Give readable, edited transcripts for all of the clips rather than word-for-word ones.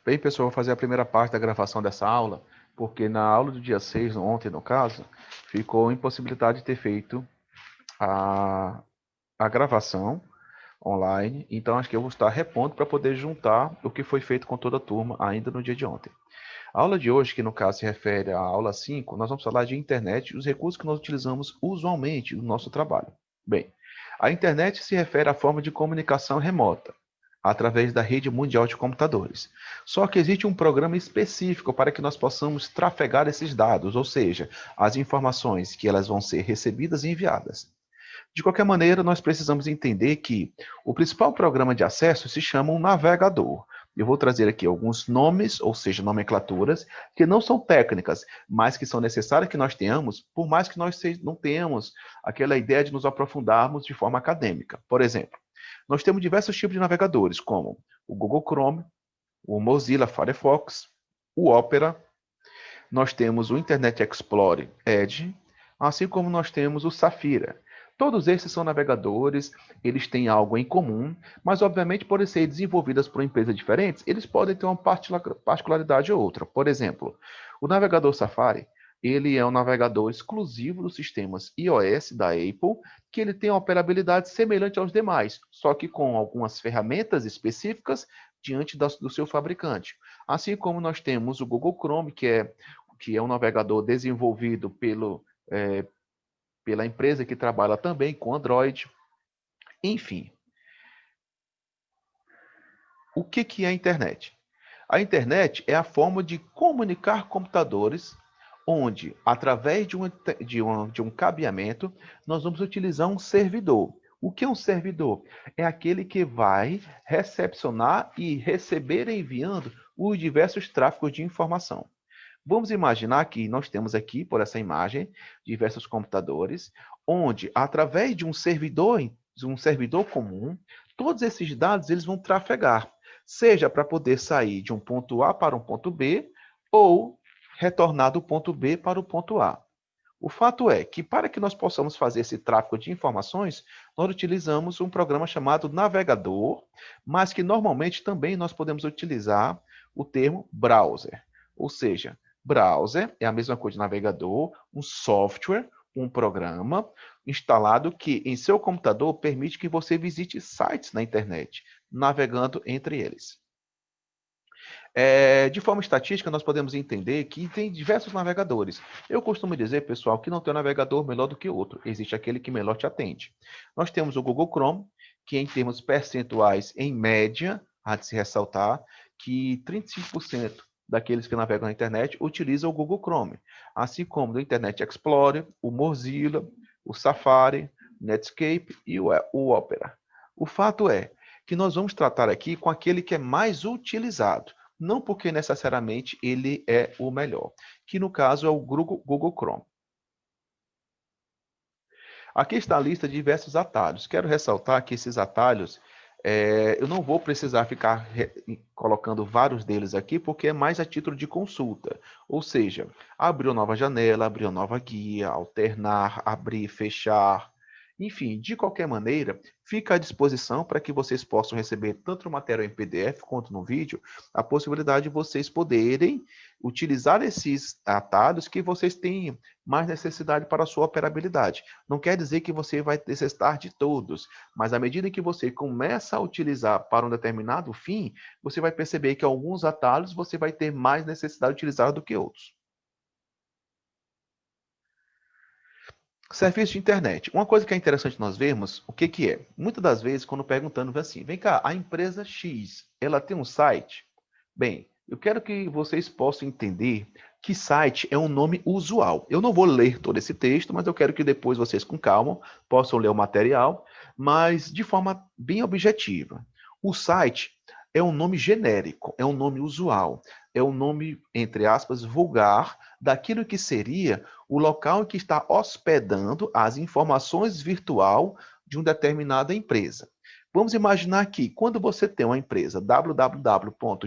Bem, pessoal, vou fazer a primeira parte da gravação dessa aula, porque na aula do dia 6, ontem no caso, ficou impossibilidade de ter feito a gravação online, então acho que eu vou estar repondo para poder juntar o que foi feito com toda a turma ainda no dia de ontem. A aula de hoje, que no caso se refere à aula 5, nós vamos falar de internet e os recursos que nós utilizamos usualmente no nosso trabalho. Bem, a internet se refere à forma de comunicação remota, através da rede mundial de computadores. Só que existe um programa específico para que nós possamos trafegar esses dados, ou seja, as informações que elas vão ser recebidas e enviadas. De qualquer maneira, nós precisamos entender que o principal programa de acesso se chama um navegador. Eu vou trazer aqui alguns nomes, ou seja, nomenclaturas, que não são técnicas, mas que são necessárias que nós tenhamos, por mais que nós não tenhamos aquela ideia de nos aprofundarmos de forma acadêmica. Por exemplo, nós temos diversos tipos de navegadores, como o Google Chrome, o Mozilla Firefox, o Opera, nós temos o Internet Explorer Edge, assim como nós temos o Safira. Todos esses são navegadores, eles têm algo em comum, mas obviamente por serem desenvolvidas por empresas diferentes, eles podem ter uma particularidade ou outra. Por exemplo, o navegador Safari, ele é um navegador exclusivo dos sistemas iOS da Apple, que ele tem uma operabilidade semelhante aos demais, só que com algumas ferramentas específicas diante do seu fabricante. Assim como nós temos o Google Chrome, que é um navegador desenvolvido pela empresa que trabalha também com Android. Enfim, o que é a internet? A internet é a forma de comunicar computadores onde, através de um cabeamento, nós vamos utilizar um servidor. O que é um servidor? É aquele que vai recepcionar e receber enviando os diversos tráfegos de informação. Vamos imaginar que nós temos aqui, por essa imagem, diversos computadores, onde, através de um servidor comum, todos esses dados eles vão trafegar, seja para poder sair de um ponto A para um ponto B, ou retornar do ponto B para o ponto A. O fato é que, para que nós possamos fazer esse tráfego de informações, nós utilizamos um programa chamado navegador, mas que normalmente também nós podemos utilizar o termo browser. Ou seja, browser é a mesma coisa de navegador, um software, um programa instalado que em seu computador permite que você visite sites na internet, navegando entre eles. De forma estatística, nós podemos entender que tem diversos navegadores. Eu costumo dizer, pessoal, que não tem um navegador melhor do que outro. Existe aquele que melhor te atende. Nós temos o Google Chrome, que em termos percentuais, em média, há de se ressaltar que 35% daqueles que navegam na internet utilizam o Google Chrome, assim como o Internet Explorer, o Mozilla, o Safari, Netscape e o Opera. O fato é que nós vamos tratar aqui com aquele que é mais utilizado, não porque necessariamente ele é o melhor, que no caso é o Google Chrome. Aqui está a lista de diversos atalhos. Quero ressaltar que esses atalhos, eu não vou precisar ficar colocando vários deles aqui, porque é mais a título de consulta. Ou seja, abrir uma nova janela, abrir uma nova guia, alternar, abrir, fechar. Enfim, de qualquer maneira, fica à disposição para que vocês possam receber tanto o material em PDF quanto no vídeo, a possibilidade de vocês poderem utilizar esses atalhos que vocês têm mais necessidade para a sua operabilidade. Não quer dizer que você vai necessitar de todos, mas à medida que você começa a utilizar para um determinado fim, você vai perceber que alguns atalhos você vai ter mais necessidade de utilizar do que outros. Serviço de internet. Uma coisa que é interessante nós vermos, o que é? Muitas das vezes, quando perguntando assim, vem cá, a empresa X, ela tem um site? Bem, eu quero que vocês possam entender que site é um nome usual. Eu não vou ler todo esse texto, mas eu quero que depois vocês, com calma, possam ler o material, mas de forma bem objetiva. O site é um nome genérico, é um nome usual, é um nome, entre aspas, vulgar, daquilo que seria o local em que está hospedando as informações virtual de uma determinada empresa. Vamos imaginar que quando você tem uma empresa www.x.com.br,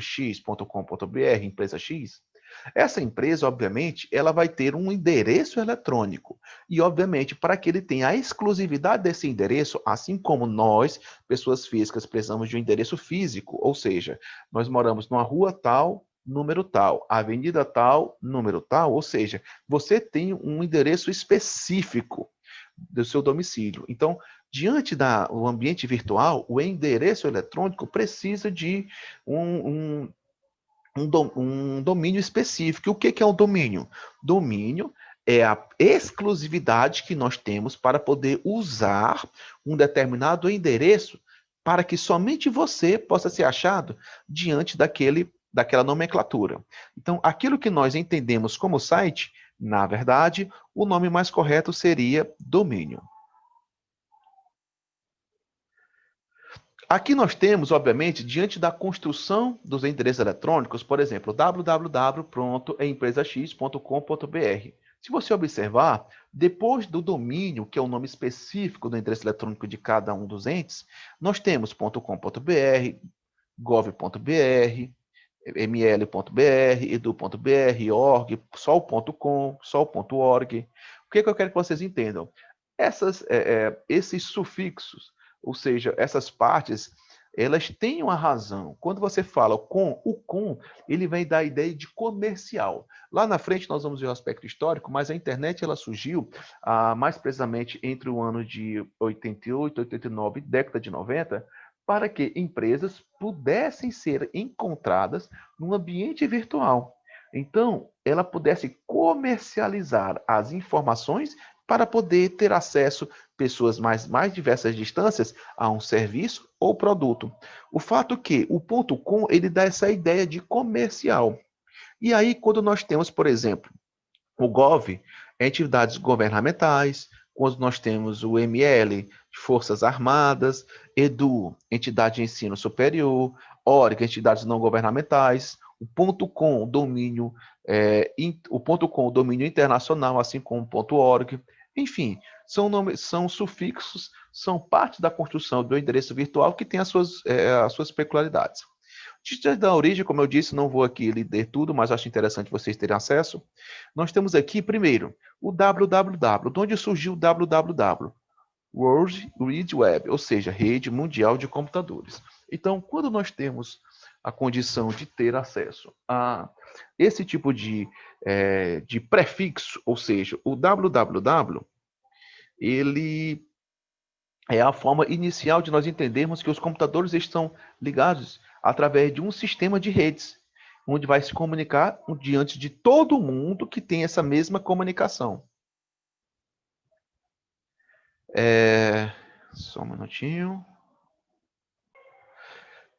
empresa X, Essa empresa, obviamente, ela vai ter um endereço eletrônico. E, obviamente, para que ele tenha a exclusividade desse endereço, assim como nós, pessoas físicas, precisamos de um endereço físico, ou seja, nós moramos numa rua tal, número tal, avenida tal, número tal, ou seja, você tem um endereço específico do seu domicílio. Então, diante do ambiente virtual, o endereço eletrônico precisa de um, um domínio específico. O que é um domínio? Domínio é a exclusividade que nós temos para poder usar um determinado endereço para que somente você possa ser achado diante daquela nomenclatura. Então, aquilo que nós entendemos como site, na verdade, o nome mais correto seria domínio. Aqui nós temos, obviamente, diante da construção dos endereços eletrônicos, por exemplo, www.empresax.com.br. Se você observar, depois do domínio, que é o nome específico do endereço eletrônico de cada um dos entes, nós temos .com.br, gov.br, ml.br, edu.br, org, só o .com, só o .org. O que eu quero que vocês entendam? Esses sufixos, ou seja, essas partes, elas têm uma razão. Quando você fala com, o com, ele vem dar a ideia de comercial. Lá na frente nós vamos ver o aspecto histórico, mas a internet ela surgiu mais precisamente entre o ano de 88, 89 e década de 90, para que empresas pudessem ser encontradas no ambiente virtual. Então, ela pudesse comercializar as informações para poder ter acesso pessoas mais diversas distâncias a um serviço ou produto. O fato que o .com ele dá essa ideia de comercial. E aí quando nós temos, por exemplo, o gov, entidades governamentais, quando nós temos o ML, Forças Armadas, EDU, entidade de ensino superior, ORG, entidades não governamentais, o .com, domínio, o .com, domínio internacional, assim como o .org, enfim, são sufixos, são parte da construção do endereço virtual que tem as suas peculiaridades. Desde da origem, como eu disse, não vou aqui ler tudo, mas acho interessante vocês terem acesso. Nós temos aqui, primeiro, o www. De onde surgiu o www? World Wide Web, ou seja, rede mundial de computadores. Então, quando nós temos a condição de ter acesso a esse tipo de prefixo, ou seja, o www, ele é a forma inicial de nós entendermos que os computadores estão ligados através de um sistema de redes, onde vai se comunicar diante de todo mundo que tem essa mesma comunicação. Só um minutinho.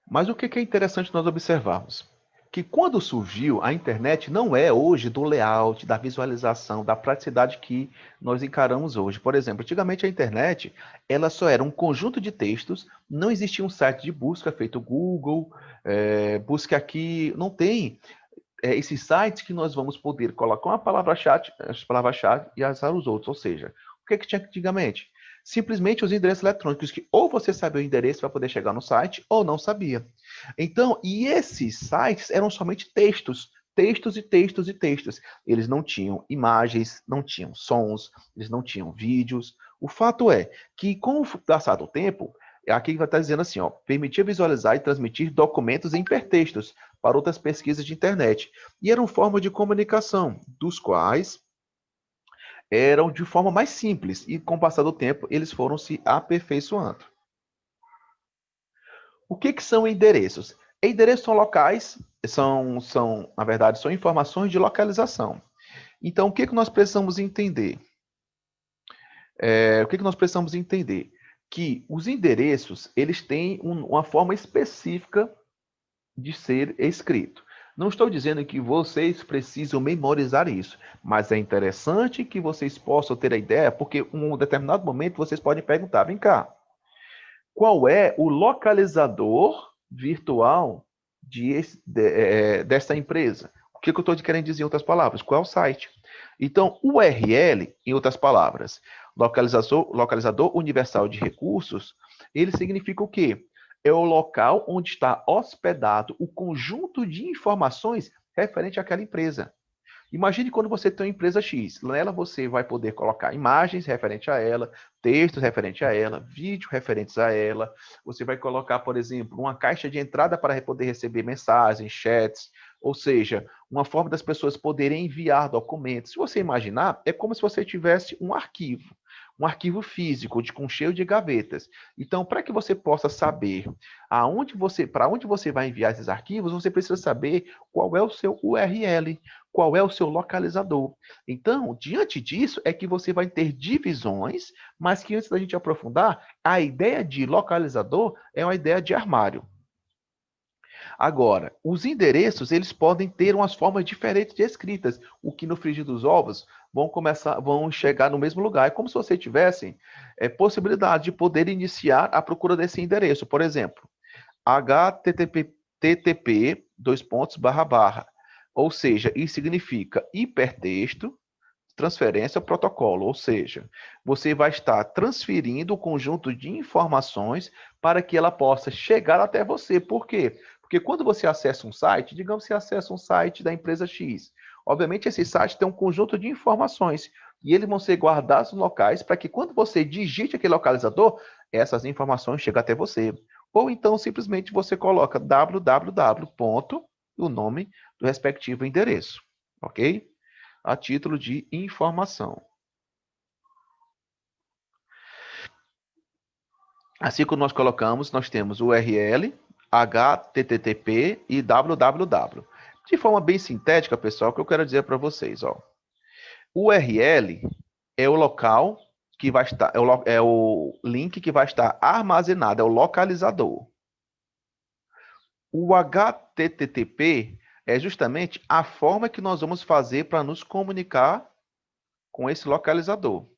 Mas o que é interessante nós observarmos? Que quando surgiu, a internet não é hoje do layout, da visualização, da praticidade que nós encaramos hoje. Por exemplo, antigamente a internet ela só era um conjunto de textos, não existia um site de busca feito Google, busca aqui, não tem esses sites que nós vamos poder colocar uma palavra-chave e azar os outros. Ou seja, o que tinha antigamente? Simplesmente os endereços eletrônicos que ou você sabia o endereço para poder chegar no site ou não sabia. Então, e esses sites eram somente textos, textos e textos e textos. Eles não tinham imagens, não tinham sons, eles não tinham vídeos. O fato é que, com o passar do tempo, aqui vai estar dizendo assim, ó, permitia visualizar e transmitir documentos em hipertextos para outras pesquisas de internet. E eram formas de comunicação, dos quais eram de forma mais simples, e com o passar do tempo, eles foram se aperfeiçoando. O que são endereços? Endereços são locais, na verdade, são informações de localização. Então, o que nós precisamos entender? O que nós precisamos entender? Que os endereços, eles têm uma forma específica de ser escrito. Não estou dizendo que vocês precisam memorizar isso, mas é interessante que vocês possam ter a ideia, porque em um determinado momento vocês podem perguntar, vem cá, qual é o localizador virtual dessa empresa? O que eu estou querendo dizer em outras palavras? Qual é o site? Então, URL, em outras palavras, localizador universal de recursos, ele significa o quê? É o local onde está hospedado o conjunto de informações referente àquela empresa. Imagine quando você tem uma empresa X. Nela você vai poder colocar imagens referentes a ela, textos referentes a ela, vídeos referentes a ela. Você vai colocar, por exemplo, uma caixa de entrada para poder receber mensagens, chats, ou seja, uma forma das pessoas poderem enviar documentos. Se você imaginar, é como se você tivesse um arquivo físico com cheio de gavetas. Então, para que você possa saber para onde você vai enviar esses arquivos, você precisa saber qual é o seu URL, qual é o seu localizador. Então, diante disso, é que você vai ter divisões, mas que antes da gente aprofundar, a ideia de localizador é uma ideia de armário. Agora, os endereços, eles podem ter umas formas diferentes de escritas, o que no frigir dos ovos vão chegar no mesmo lugar. É como se você tivesse possibilidade de poder iniciar a procura desse endereço. Por exemplo, http dois pontos barra barra. Ou seja, isso significa hipertexto, transferência ao protocolo, ou seja, você vai estar transferindo o conjunto de informações para que ela possa chegar até você. Por quê? Porque quando você acessa um site, digamos que você acessa um site da empresa X, obviamente esse site tem um conjunto de informações e eles vão ser guardados em locais para que quando você digite aquele localizador, essas informações cheguem até você. Ou então simplesmente você coloca www. O nome do respectivo endereço, ok? A título de informação. Assim como nós colocamos, nós temos URL, HTTP e www. De forma bem sintética, pessoal, o que eu quero dizer para vocês, ó. URL é o local que vai estar, é o link que vai estar armazenado, é o localizador. O HTTP é justamente a forma que nós vamos fazer para nos comunicar com esse localizador.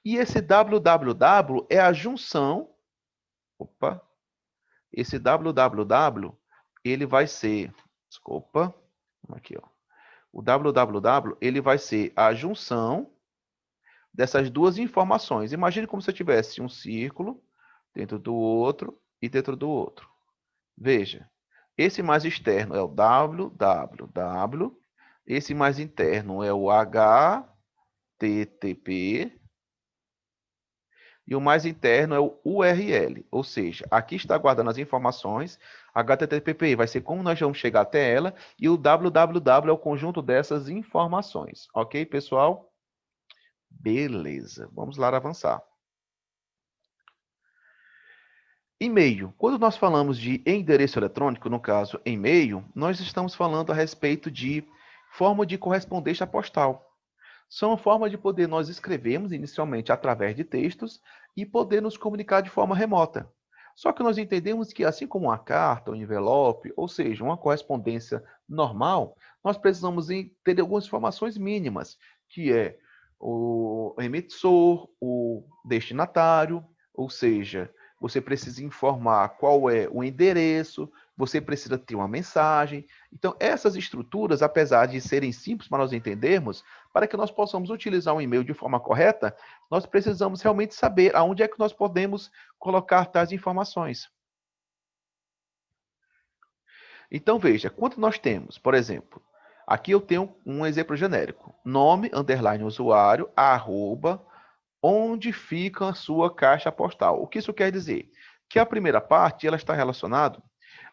E esse www é a junção. Opa! Esse www, ele vai ser. Desculpa. Aqui, ó. O www, ele vai ser a junção dessas duas informações. Imagine como se eu tivesse um círculo dentro do outro e dentro do outro. Veja. Esse mais externo é o www. Esse mais interno é o HTTP. E o mais interno é o URL, ou seja, aqui está guardando as informações, HTTP vai ser como nós vamos chegar até ela, e o www é o conjunto dessas informações. Ok, pessoal? Beleza, vamos lá avançar. E-mail. Quando nós falamos de endereço eletrônico, no caso e-mail, nós estamos falando a respeito de forma de correspondência postal. São uma forma de poder nós escrevermos inicialmente através de textos e poder nos comunicar de forma remota. Só que nós entendemos que, assim como uma carta, um envelope, ou seja, uma correspondência normal, nós precisamos ter algumas informações mínimas, que é o emissor, o destinatário, ou seja, você precisa informar qual é o endereço, você precisa ter uma mensagem. Então, essas estruturas, apesar de serem simples para nós entendermos, para que nós possamos utilizar um e-mail de forma correta, nós precisamos realmente saber aonde é que nós podemos colocar tais informações. Então, veja, quando nós temos, por exemplo, aqui eu tenho um exemplo genérico, nome, underline, usuário, arroba, onde fica a sua caixa postal. O que isso quer dizer? Que a primeira parte ela está relacionada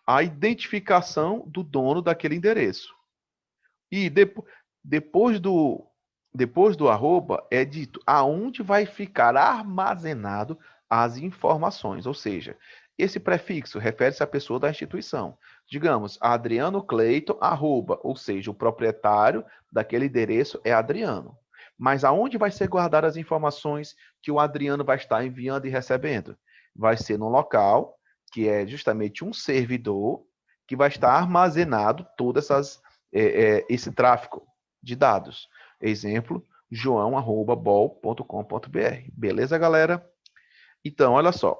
à identificação do dono daquele endereço. E depois do arroba é dito aonde vai ficar armazenado as informações, ou seja, esse prefixo refere-se à pessoa da instituição. Digamos, Adriano Cleiton, arroba, ou seja, o proprietário daquele endereço é Adriano. Mas aonde vai ser guardadas as informações que o Adriano vai estar enviando e recebendo? Vai ser no local, que é justamente um servidor, que vai estar armazenado todas esse tráfego de dados. Exemplo, joão@bol.com.br. Beleza, galera? Então, olha só.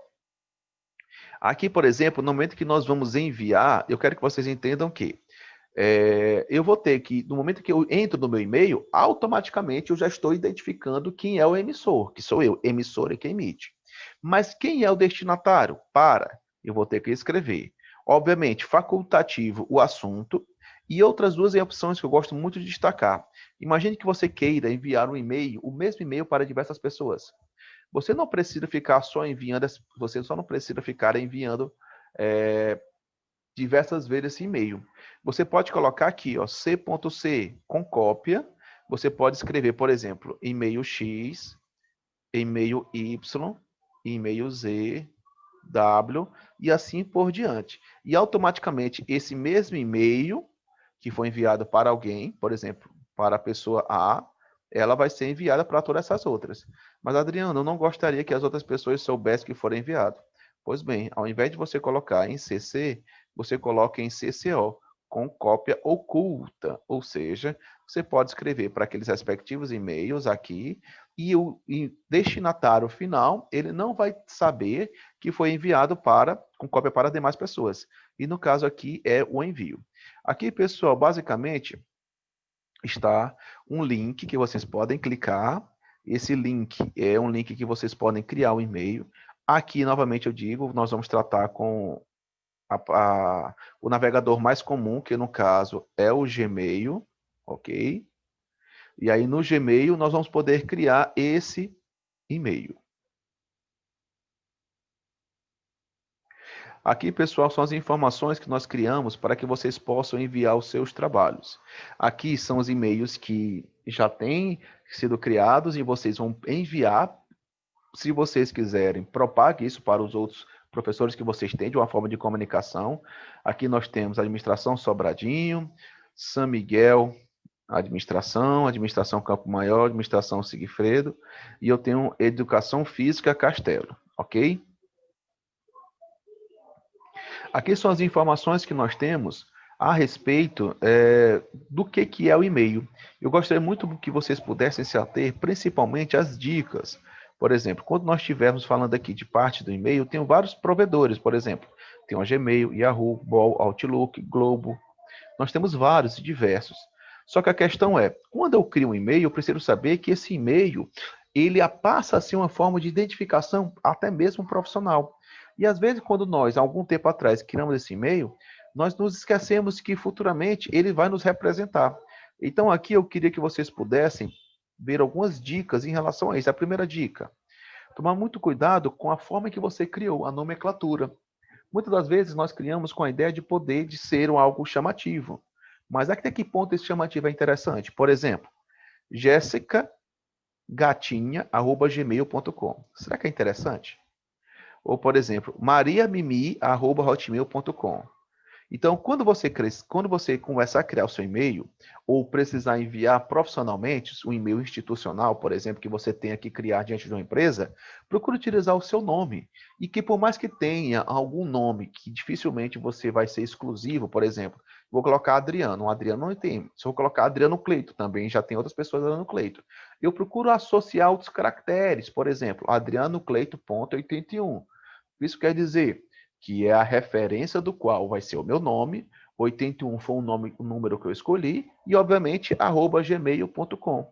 Aqui, por exemplo, no momento que nós vamos enviar, eu quero que vocês entendam que eu vou ter que, no momento que eu entro no meu e-mail, automaticamente eu já estou identificando quem é o emissor, que sou eu. Emissor é quem emite. Mas quem é o destinatário? Eu vou ter que escrever. Obviamente, facultativo o assunto E outras duas opções que eu gosto muito de destacar. Imagine que você queira enviar um e-mail, o mesmo e-mail para diversas pessoas. Você não precisa ficar só enviando, você só não precisa ficar enviando diversas vezes esse e-mail. Você pode colocar aqui, ó, c.c com cópia. Você pode escrever, por exemplo, e-mail X, e-mail Y, e-mail Z, W e assim por diante. E automaticamente esse mesmo e-mail que foi enviado para alguém, por exemplo, para a pessoa A, ela vai ser enviada para todas essas outras. Mas, Adriano, eu não gostaria que as outras pessoas soubessem que foram enviado. Pois bem, ao invés de você colocar em CC, você coloca em CCO, com cópia oculta. Ou seja, você pode escrever para aqueles respectivos e-mails aqui e o destinatário final, ele não vai saber que foi enviado com cópia para demais pessoas. E no caso aqui é o envio. Aqui, pessoal, basicamente está um link que vocês podem clicar. Esse link é um link que vocês podem criar um e-mail. Aqui, novamente, eu digo, nós vamos tratar com o navegador mais comum, que no caso é o Gmail, ok? E aí no Gmail nós vamos poder criar esse e-mail. Aqui, pessoal, são as informações que nós criamos para que vocês possam enviar os seus trabalhos. Aqui são os e-mails que já têm sido criados e vocês vão enviar. Se vocês quiserem, propague isso para os outros professores que vocês têm de uma forma de comunicação. Aqui nós temos Administração Sobradinho, São Miguel, Administração Campo Maior, Administração Sigfredo, e eu tenho Educação Física Castelo, ok? Aqui são as informações que nós temos a respeito do que é o e-mail. Eu gostaria muito que vocês pudessem se ater principalmente às dicas. Por exemplo, quando nós estivermos falando aqui de parte do e-mail, tem vários provedores, por exemplo, tem o Gmail, Yahoo, Ball, Outlook, Globo. Nós temos vários e diversos. Só que a questão é, quando eu crio um e-mail, eu preciso saber que esse e-mail, ele passa a ser uma forma de identificação até mesmo profissional. E às vezes, quando nós, há algum tempo atrás, criamos esse e-mail, nós nos esquecemos que futuramente ele vai nos representar. Então, aqui eu queria que vocês pudessem ver algumas dicas em relação a isso. A primeira dica, tomar muito cuidado com a forma que você criou, a nomenclatura. Muitas das vezes nós criamos com a ideia de poder de ser algo chamativo. Mas até que ponto esse chamativo é interessante? Por exemplo, jessica.gatinha@gmail.com. Será que é interessante? Ou, por exemplo, mariamimi@hotmail.com. Então, quando você começar a criar o seu e-mail, ou precisar enviar profissionalmente um e-mail institucional, por exemplo, que você tenha que criar diante de uma empresa, procure utilizar o seu nome. E que por mais que tenha algum nome que dificilmente você vai ser exclusivo, por exemplo, vou colocar Adriano. O Adriano não tem. Se eu colocar Adriano Cleito, também já tem outras pessoas Adriano Cleito. Eu procuro associar outros caracteres, por exemplo, Adriano Cleito.81. Isso quer dizer que é a referência do qual vai ser o meu nome, 81 foi o número que eu escolhi, e obviamente, @gmail.com.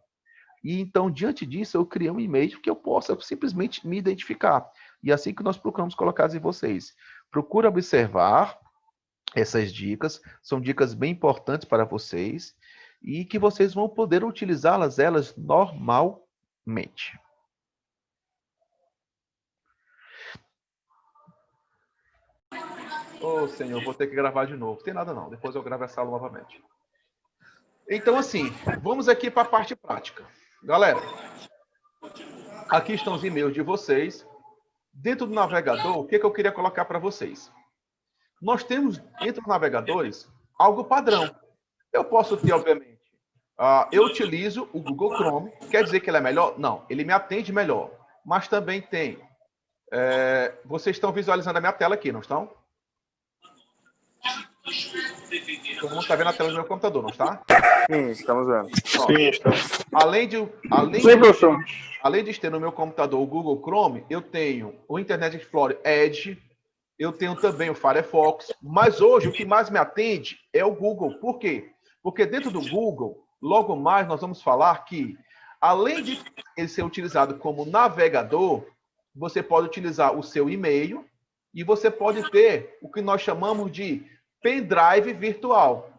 E então, diante disso, eu criei um e-mail que eu possa simplesmente me identificar. E assim que nós procuramos colocar em vocês. Procure observar essas dicas, são dicas bem importantes para vocês, e que vocês vão poder utilizá-las elas normalmente. Ô, Senhor, vou ter que gravar de novo. Tem nada não, depois eu gravo essa aula novamente. Então, assim, vamos aqui para a parte prática. Galera, aqui estão os e-mails de vocês. Dentro do navegador, o que eu queria colocar para vocês? Nós temos, dentro dos navegadores, algo padrão. Eu posso ter, obviamente, eu utilizo o Google Chrome. Quer dizer que ele é melhor? Não, ele me atende melhor. Mas também tem... vocês estão visualizando a minha tela aqui, não estão? Todo mundo está vendo a tela do meu computador, não está? Sim, estamos vendo. Sim, estamos. Além de ter no meu computador o Google Chrome, eu tenho o Internet Explorer Edge, eu tenho também o Firefox, mas hoje o que mais me atende é o Google. Por quê? Porque dentro do Google, logo mais nós vamos falar que, além de ele ser utilizado como navegador, você pode utilizar o seu e-mail e você pode ter o que nós chamamos de pendrive virtual.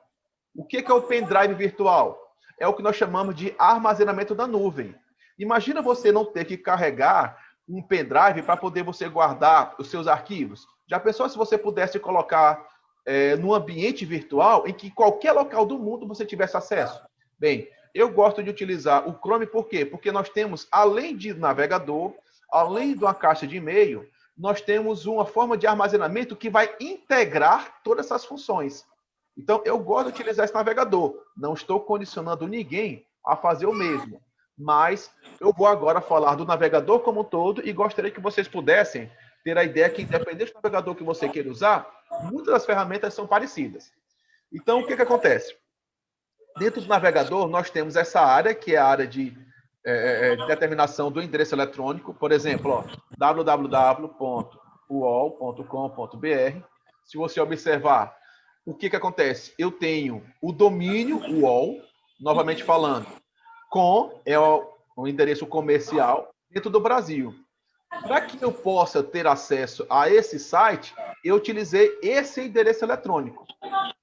O que é o pendrive virtual? É o que nós chamamos de armazenamento da nuvem. Imagina você não ter que carregar um pendrive para poder você guardar os seus arquivos. Já pensou se você pudesse colocar num ambiente virtual em que qualquer local do mundo você tivesse acesso? Bem, eu gosto de utilizar o Chrome por quê? Porque nós temos, além de navegador, além de uma caixa de e-mail, nós temos uma forma de armazenamento que vai integrar todas essas funções. Então, eu gosto de utilizar esse navegador. Não estou condicionando ninguém a fazer o mesmo. Mas eu vou agora falar do navegador como um todo e gostaria que vocês pudessem ter a ideia que, independente do navegador que você queira usar, muitas das ferramentas são parecidas. Então, o que acontece? Dentro do navegador, nós temos essa área, que é a área de determinação do endereço eletrônico. Por exemplo, www.uol.com.br. Se você observar, o que acontece? Eu tenho o domínio UOL, novamente falando, com é o endereço comercial dentro do Brasil. Para que eu possa ter acesso a esse site, eu utilizei esse endereço eletrônico.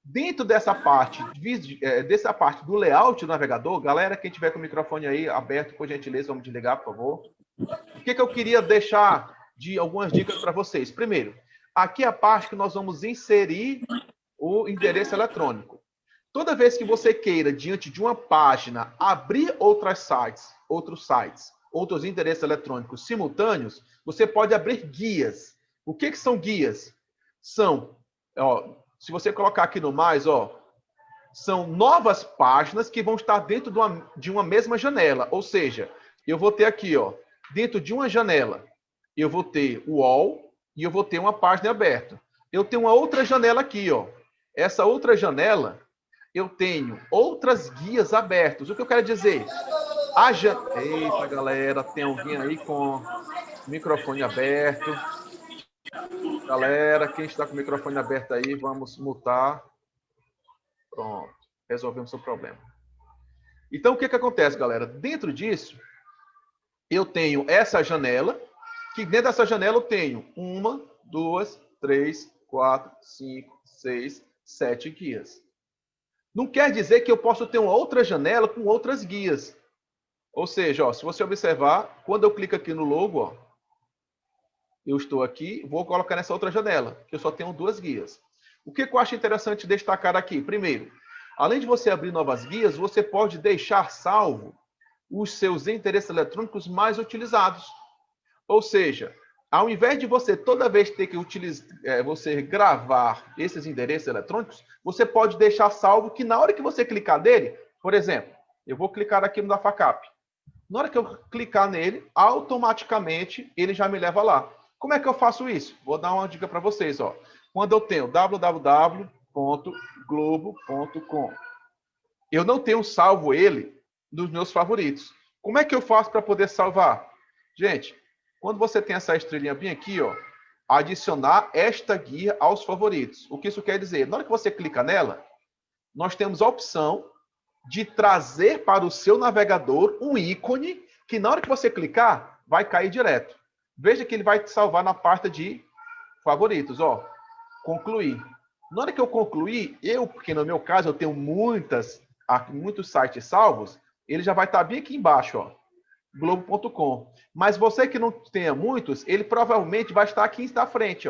Dentro dessa parte do layout do navegador, galera, quem tiver com o microfone aí aberto, por gentileza, vamos desligar, por favor. O que eu queria deixar de algumas dicas para vocês? Primeiro, aqui é a parte que nós vamos inserir o endereço eletrônico. Toda vez que você queira, diante de uma página, abrir outros sites, outros endereços eletrônicos simultâneos, você pode abrir guias. O que são guias? São, se você colocar aqui no mais, são novas páginas que vão estar dentro de uma mesma janela. Ou seja, eu vou ter aqui, dentro de uma janela, eu vou ter o UOL e eu vou ter uma página aberta. Eu tenho uma outra janela aqui, Essa outra janela, eu tenho outras guias abertas. O que eu quero dizer? Eita, galera, tem alguém aí com o microfone aberto. Galera, quem está com o microfone aberto aí, vamos mutar. Pronto, resolvemos o problema. Então, o que acontece, galera? Dentro disso, eu tenho essa janela, que dentro dessa janela eu tenho 1, 2, 3, 4, 5, 6, 7 guias. Não quer dizer que eu posso ter uma outra janela com outras guias. Ou seja, se você observar, quando eu clico aqui no logo, eu estou aqui, vou colocar nessa outra janela, que eu só tenho 2 guias. O que eu acho interessante destacar aqui? Primeiro, além de você abrir novas guias, você pode deixar salvo os seus endereços eletrônicos mais utilizados. Ou seja, ao invés de você toda vez ter que você gravar esses endereços eletrônicos, você pode deixar salvo que na hora que você clicar nele, por exemplo, eu vou clicar aqui no da FACAP. Na hora que eu clicar nele, automaticamente ele já me leva lá. Como é que eu faço isso? Vou dar uma dica para vocês. Quando eu tenho www.globo.com, eu não tenho salvo ele nos meus favoritos. Como é que eu faço para poder salvar? Gente, quando você tem essa estrelinha bem aqui, adicionar esta guia aos favoritos. O que isso quer dizer? Na hora que você clica nela, nós temos a opção de trazer para o seu navegador um ícone que na hora que você clicar, vai cair direto. Veja que ele vai te salvar na parte de favoritos, concluir. Na hora que eu concluir, porque no meu caso eu tenho muitos sites salvos, ele já vai estar bem aqui embaixo, globo.com. Mas você que não tenha muitos, ele provavelmente vai estar aqui na frente,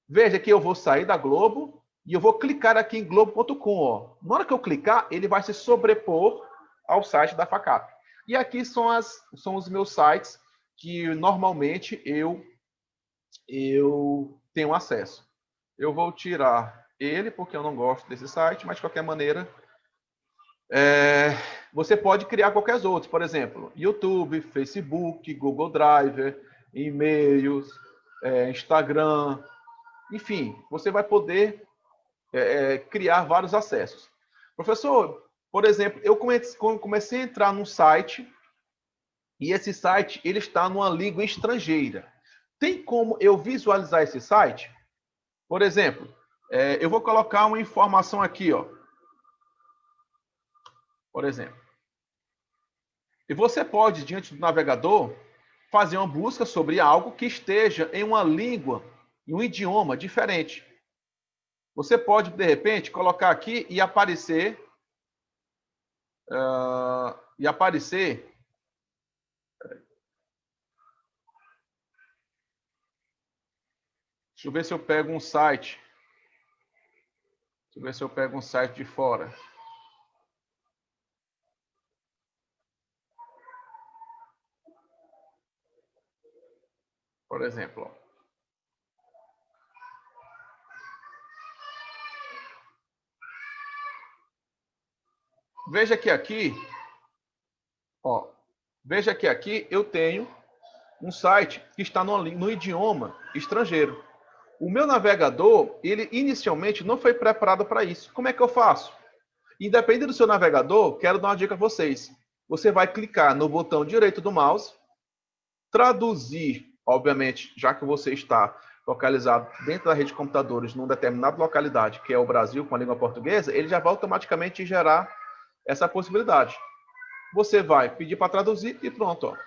Veja que eu vou sair da Globo e eu vou clicar aqui em globo.com, Na hora que eu clicar, ele vai se sobrepor ao site da FACAP. E aqui são os meus sites que normalmente eu tenho acesso. Eu vou tirar ele porque eu não gosto desse site, mas de qualquer maneira, você pode criar qualquer outro. Por exemplo, YouTube, Facebook, Google Drive, e-mails, Instagram, enfim, você vai poder criar vários acessos. Professor, por exemplo, eu comecei a entrar num site e esse site ele está numa língua estrangeira. Tem como eu visualizar esse site? Por exemplo, eu vou colocar uma informação aqui, por exemplo. E você pode, diante do navegador, fazer uma busca sobre algo que esteja em uma língua, em um idioma diferente. Você pode, de repente, colocar aqui e aparecer... Deixa eu ver se eu pego um site. Deixa eu ver se eu pego um site de fora. Por exemplo, ó. Veja que aqui, ó, veja que aqui eu tenho um site que está no idioma estrangeiro. O meu navegador, ele inicialmente não foi preparado para isso. Como é que eu faço? Independente do seu navegador, quero dar uma dica a vocês. Você vai clicar no botão direito do mouse, traduzir, obviamente, já que você está localizado dentro da rede de computadores numa determinada localidade, que é o Brasil com a língua portuguesa, ele já vai automaticamente gerar essa possibilidade. Você vai pedir para traduzir e pronto, ó.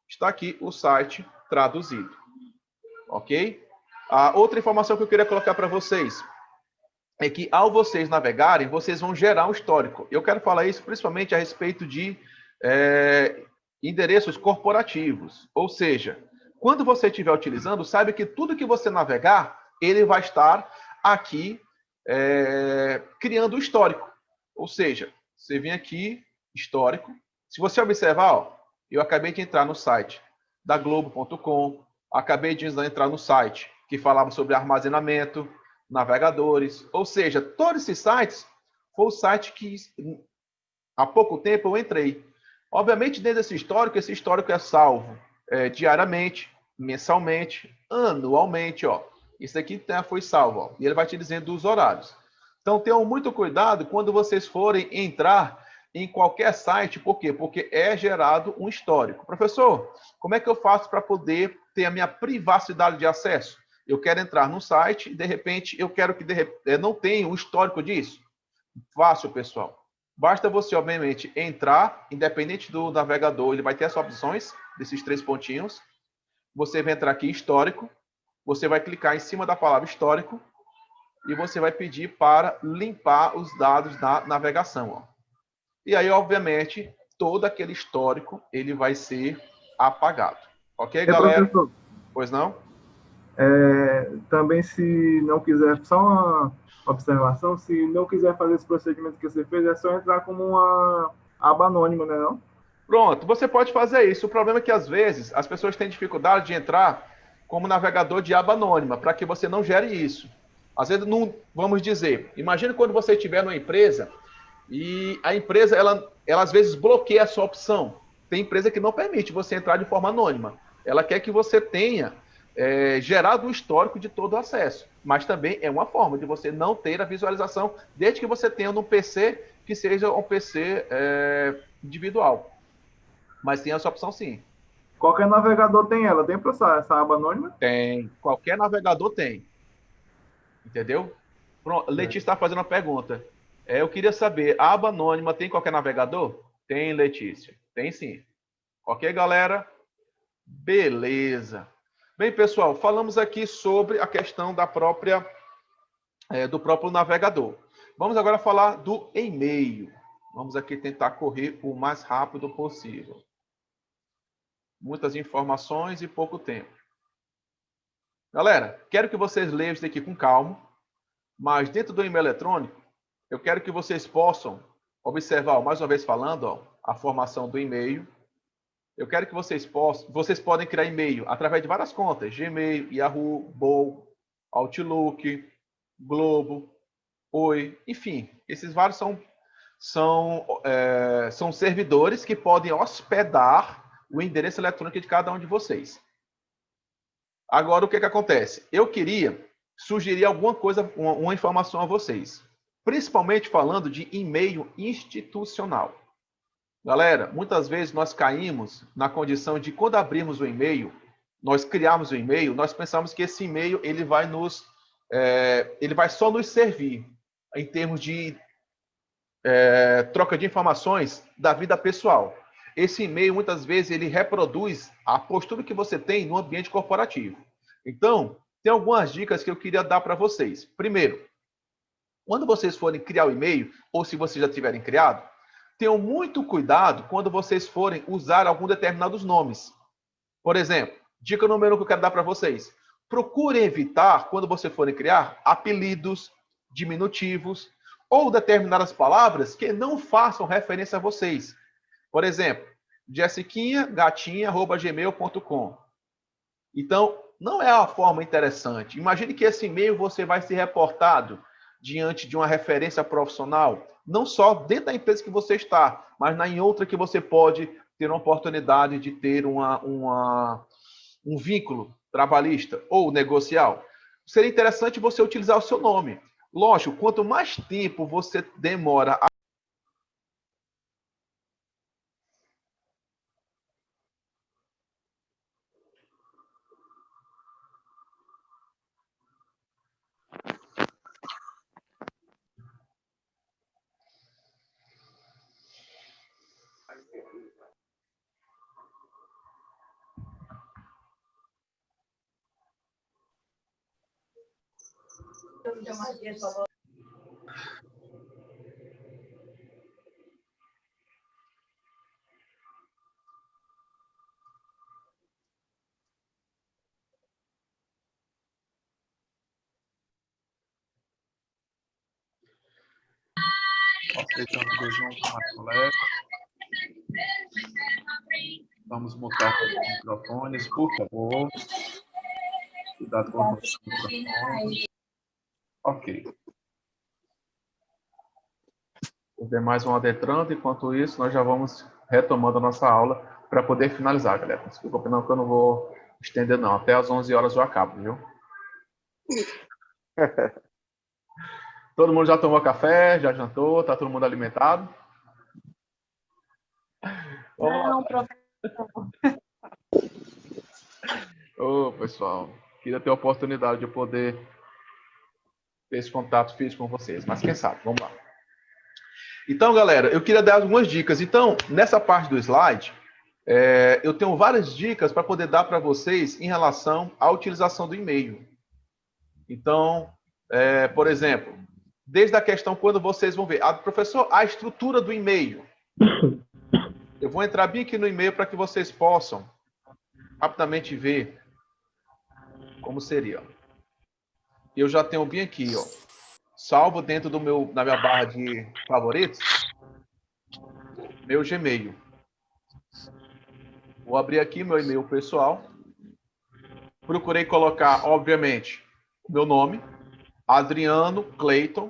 Está aqui o site traduzido. Ok? A outra informação que eu queria colocar para vocês é que, ao vocês navegarem, vocês vão gerar um histórico. Eu quero falar isso principalmente a respeito de endereços corporativos. Ou seja, quando você estiver utilizando, saiba que tudo que você navegar, ele vai estar aqui criando o histórico. Ou seja, você vem aqui, histórico. Se você observar, ó, eu acabei de entrar no site da Globo.com, acabei de entrar no site que falava sobre armazenamento, navegadores, ou seja, todos esses sites foi o site que há pouco tempo eu entrei. Obviamente, dentro desse histórico, esse histórico é salvo diariamente, mensalmente, anualmente, ó. Isso aqui foi salvo, ó, e ele vai te dizendo os horários. Então, tenham muito cuidado quando vocês forem entrar em qualquer site. Por quê? Porque é gerado um histórico. Professor, como é que eu faço para poder ter a minha privacidade de acesso? Eu quero entrar no site e, de repente, eu quero que não tenha um histórico disso. Fácil, pessoal. Basta você, obviamente, entrar, independente do navegador, ele vai ter as opções desses 3 pontinhos. Você vai entrar aqui, histórico. Você vai clicar em cima da palavra histórico e você vai pedir para limpar os dados da navegação. Ó. E aí, obviamente, todo aquele histórico ele vai ser apagado. Ok, galera? Professor, Pois não? também se não quiser, só uma observação, se não quiser fazer esse procedimento que você fez, é só entrar como uma aba anônima, né, não? Pronto, você pode fazer isso. O problema é que, às vezes, as pessoas têm dificuldade de entrar como navegador de aba anônima, para que você não gere isso. Às vezes, não, vamos dizer, imagine quando você estiver numa empresa e a empresa, ela às vezes bloqueia a sua opção. Tem empresa que não permite você entrar de forma anônima. Ela quer que você tenha gerado um histórico de todo o acesso. Mas também é uma forma de você não ter a visualização, desde que você tenha um PC que seja um PC individual. Mas tem essa opção sim. Qualquer navegador tem ela, tem para essa aba anônima? Tem. Qualquer navegador tem. Entendeu? Pronto, Letícia está fazendo uma pergunta. Eu queria saber, a aba anônima tem qualquer navegador? Tem, Letícia. Tem sim. Ok, galera? Beleza. Bem, pessoal, falamos aqui sobre a questão da do próprio navegador. Vamos agora falar do e-mail. Vamos aqui tentar correr o mais rápido possível. Muitas informações e pouco tempo. Galera, quero que vocês leiam isso aqui com calma, mas dentro do e-mail eletrônico, eu quero que vocês possam observar, mais uma vez falando, ó, a formação do e-mail. Eu quero que vocês podem criar e-mail através de várias contas, Gmail, Yahoo, Bol, Outlook, Globo, Oi, enfim, esses vários são servidores que podem hospedar o endereço eletrônico de cada um de vocês. Agora, o que acontece? Eu queria sugerir alguma coisa, uma informação a vocês, principalmente falando de e-mail institucional. Galera, muitas vezes nós caímos na condição de, quando abrimos o e-mail, nós criamos o e-mail, nós pensamos que esse e-mail ele vai só nos servir em termos de troca de informações da vida pessoal. Esse e-mail, muitas vezes, ele reproduz a postura que você tem no ambiente corporativo. Então, tem algumas dicas que eu queria dar para vocês. Primeiro, Quando vocês forem criar o e-mail, ou se vocês já tiverem criado, tenham muito cuidado quando vocês forem usar algum determinados nomes. Por exemplo, dica número 1 que eu quero dar para vocês. Procurem evitar, quando vocês forem criar, apelidos, diminutivos ou determinadas palavras que não façam referência a vocês. Por exemplo, jessiquinha.gatinha@gmail.com. Então, não é uma forma interessante. Imagine que esse e-mail você vai ser reportado diante de uma referência profissional, não só dentro da empresa que você está, mas em outra que você pode ter uma oportunidade de ter um vínculo trabalhista ou negocial. Seria interessante você utilizar o seu nome. Lógico, quanto mais tempo você demora a Aceitando de junto mais colega. Vamos mutar os microfones, por favor. Cuidado com os microfones. Ok. Os demais vão adentrando, enquanto isso, nós já vamos retomando a nossa aula para poder finalizar, galera. Desculpa, não, que eu não vou estender, não. Até às 11 horas eu acabo, viu? Todo mundo já tomou café, já jantou, está todo mundo alimentado? Não, professor. Ô, pessoal, queria ter a oportunidade de poder ter esse contato físico com vocês, mas quem sabe, vamos lá. Então, galera, eu queria dar algumas dicas. Então, nessa parte do slide, eu tenho várias dicas para poder dar para vocês em relação à utilização do e-mail. Então, por exemplo, desde a questão quando vocês vão ver, professor, a estrutura do e-mail. Eu vou entrar bem aqui no e-mail para que vocês possam rapidamente ver como seria. Eu já tenho bem aqui, ó, salvo dentro da minha barra de favoritos, meu Gmail. Vou abrir aqui meu e-mail pessoal. Procurei colocar, obviamente, o meu nome, Adriano Cleiton.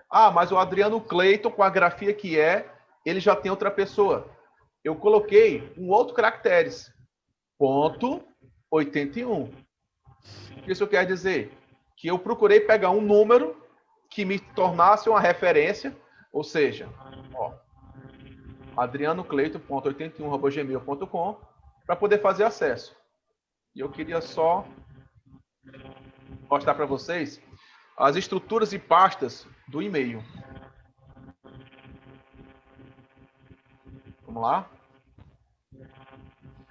Ah, mas o Adriano Cleiton, com a grafia que ele já tem outra pessoa. Eu coloquei um outro caracteres, ponto 81. O que isso quer dizer? Que eu procurei pegar um número que me tornasse uma referência, ou seja, ó, adrianocleito.81@gmail.com, para poder fazer acesso. E eu queria só mostrar para vocês as estruturas e pastas do e-mail. Vamos lá?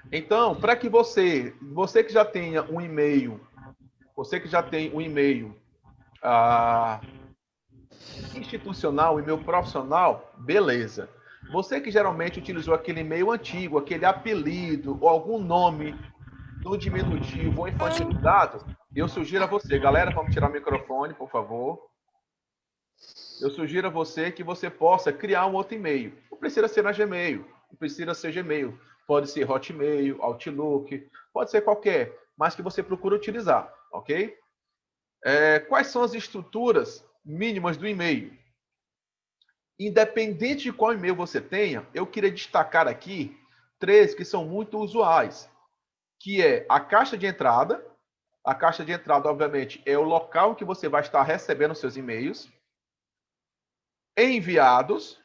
Então, para que você que já tenha um e-mail, institucional, e-mail profissional, beleza. Você que geralmente utilizou aquele e-mail antigo, aquele apelido ou algum nome no diminutivo ou infantilizado, eu sugiro a você, galera, vamos tirar o microfone, por favor. Eu sugiro a você que você possa criar um outro e-mail. Não precisa ser na Gmail, não precisa ser Gmail. Pode ser Hotmail, Outlook, pode ser qualquer, mas que você procure utilizar, ok? Quais são as estruturas mínimas do e-mail? Independente de qual e-mail você tenha, eu queria destacar aqui 3 que são muito usuais, que é a caixa de entrada. A caixa de entrada, obviamente, é o local que você vai estar recebendo seus e-mails. Enviados,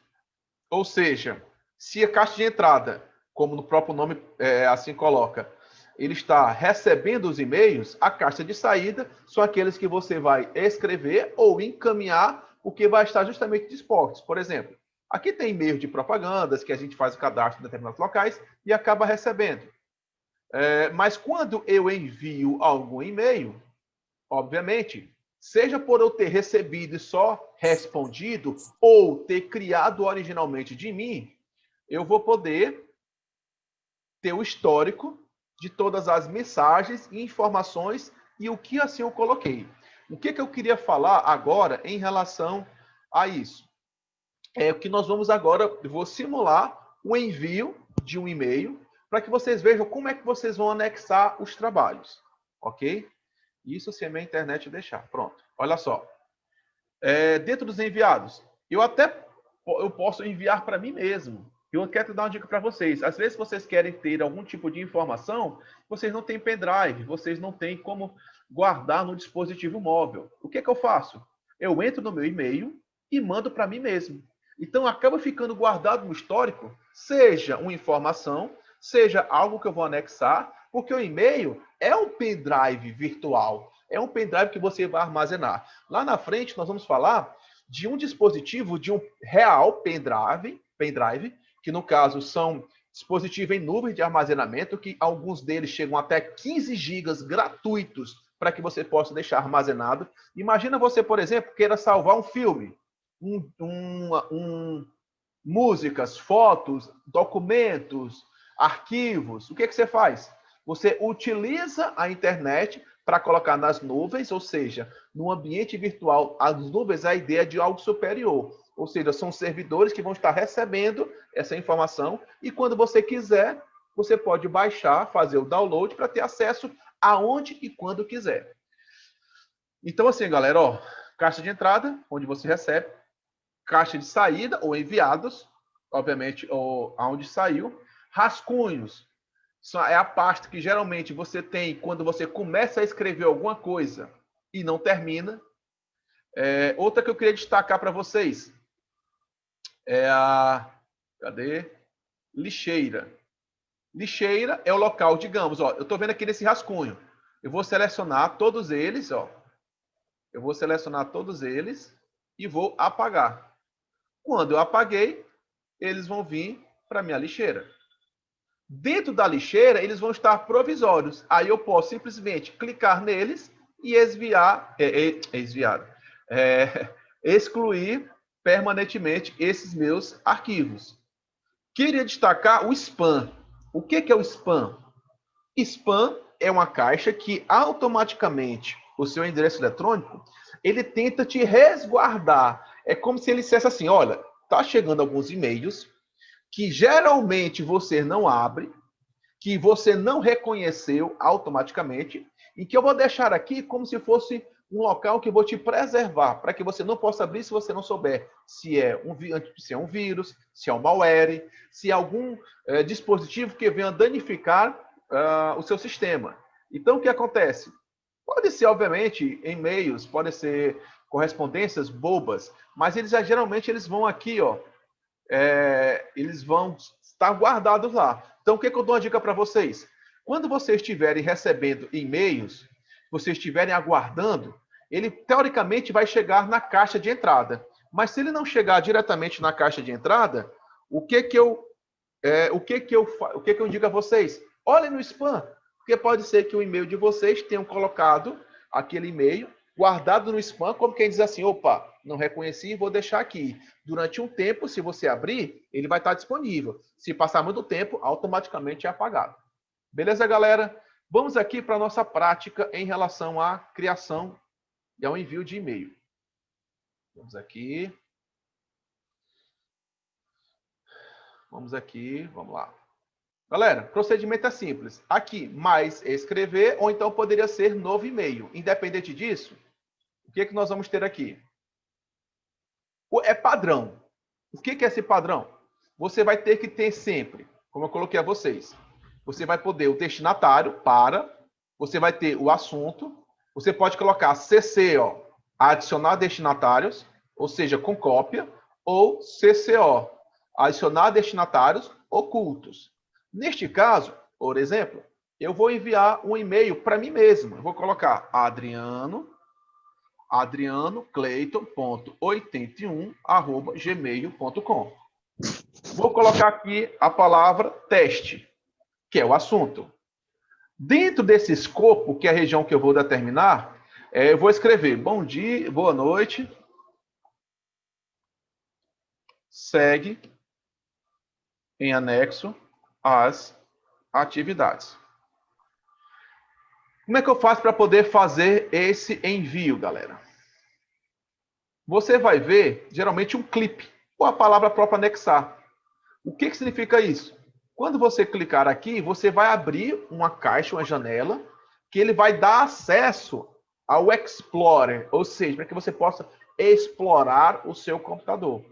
ou seja, se a caixa de entrada, como no próprio nome assim coloca, ele está recebendo os e-mails, a caixa de saída são aqueles que você vai escrever ou encaminhar o que vai estar justamente dispostos. Por exemplo, aqui tem e-mail de propagandas que a gente faz o cadastro em determinados locais e acaba recebendo. Mas quando eu envio algum e-mail, obviamente, seja por eu ter recebido e só respondido, ou ter criado originalmente de mim, eu vou poder ter o histórico de todas as mensagens e informações e o que assim eu coloquei. O que eu queria falar agora em relação a isso? É o que nós vamos agora, eu vou simular o envio de um e-mail para que vocês vejam como é que vocês vão anexar os trabalhos, ok? Isso se a minha internet deixar. Pronto, olha só. Dentro dos enviados, eu posso enviar para mim mesmo. Eu quero dar uma dica para vocês. Às vezes vocês querem ter algum tipo de informação, vocês não têm pendrive, vocês não têm como guardar no dispositivo móvel. O que eu faço? Eu entro no meu e-mail e mando para mim mesmo. Então, acaba ficando guardado no histórico, seja uma informação, seja algo que eu vou anexar, porque o e-mail é um pendrive virtual, é um pendrive que você vai armazenar. Lá na frente, nós vamos falar de um dispositivo, de um real pendrive, que no caso são dispositivos em nuvem de armazenamento, que alguns deles chegam até 15 GB gratuitos para que você possa deixar armazenado. Imagina você, por exemplo, queira salvar um filme, músicas, fotos, documentos, arquivos. O que você faz? Você utiliza a internet para colocar nas nuvens, ou seja, no ambiente virtual, as nuvens é a ideia de algo superior. Ou seja, são servidores que vão estar recebendo essa informação e quando você quiser, você pode baixar, fazer o download para ter acesso aonde e quando quiser. Então, assim, galera, ó, caixa de entrada, onde você recebe, caixa de saída ou enviados, obviamente, ou aonde saiu, rascunhos, é a pasta que geralmente você tem quando você começa a escrever alguma coisa e não termina. Outra que eu queria destacar para vocês é a... Cadê? Lixeira. Lixeira é o local, digamos, ó, eu estou vendo aqui nesse rascunho. Eu vou selecionar todos eles, ó. Eu vou selecionar todos eles e vou apagar. Quando eu apaguei, eles vão vir para a minha lixeira. Dentro da lixeira, eles vão estar provisórios. Aí eu posso simplesmente clicar neles e excluir permanentemente esses meus arquivos. Queria destacar o spam. O que é o spam? Spam é uma caixa que automaticamente o seu endereço eletrônico, ele tenta te resguardar. É como se ele dissesse assim, olha, tá chegando alguns e-mails que geralmente você não abre, que você não reconheceu automaticamente, e que eu vou deixar aqui como se fosse um local que eu vou te preservar, para que você não possa abrir se você não souber se é um vírus, se é um malware, se é algum dispositivo que venha danificar o seu sistema. Então, o que acontece? Pode ser, obviamente, e-mails, pode ser correspondências bobas, mas geralmente eles vão aqui, ó, eles vão estar guardados lá. Então, o que eu dou uma dica para vocês? Quando vocês estiverem recebendo e-mails, vocês estiverem aguardando, ele teoricamente vai chegar na caixa de entrada. Mas se ele não chegar diretamente na caixa de entrada, o que eu digo a vocês? Olhem no spam, porque pode ser que o e-mail de vocês tenham colocado aquele e-mail guardado no spam, como quem diz assim, opa, não reconheci, vou deixar aqui. Durante um tempo, se você abrir, ele vai estar disponível. Se passar muito tempo, automaticamente é apagado. Beleza, galera? Vamos aqui para a nossa prática em relação à criação e ao envio de e-mail. Vamos aqui. Vamos lá. Galera, procedimento é simples. Aqui, mais escrever, ou então poderia ser novo e-mail. Independente disso, o que nós vamos ter aqui? É padrão. O que é esse padrão? Você vai ter que ter sempre, como eu coloquei a vocês, você vai poder o destinatário você vai ter o assunto, você pode colocar CC, adicionar destinatários, ou seja, com cópia, ou CCO, adicionar destinatários ocultos. Neste caso, por exemplo, eu vou enviar um e-mail para mim mesmo. Eu vou colocar adrianocleiton.81@gmail.com. Vou colocar aqui a palavra teste, que é o assunto. Dentro desse escopo, que é a região que eu vou determinar, Eu vou escrever bom dia, boa noite, segue em anexo às atividades. Como é que eu faço para poder fazer esse envio, galera? Você vai ver, geralmente, um clipe, ou a palavra própria anexar. O que significa isso? Quando você clicar aqui, você vai abrir uma caixa, uma janela, que ele vai dar acesso ao Explorer, ou seja, para que você possa explorar o seu computador.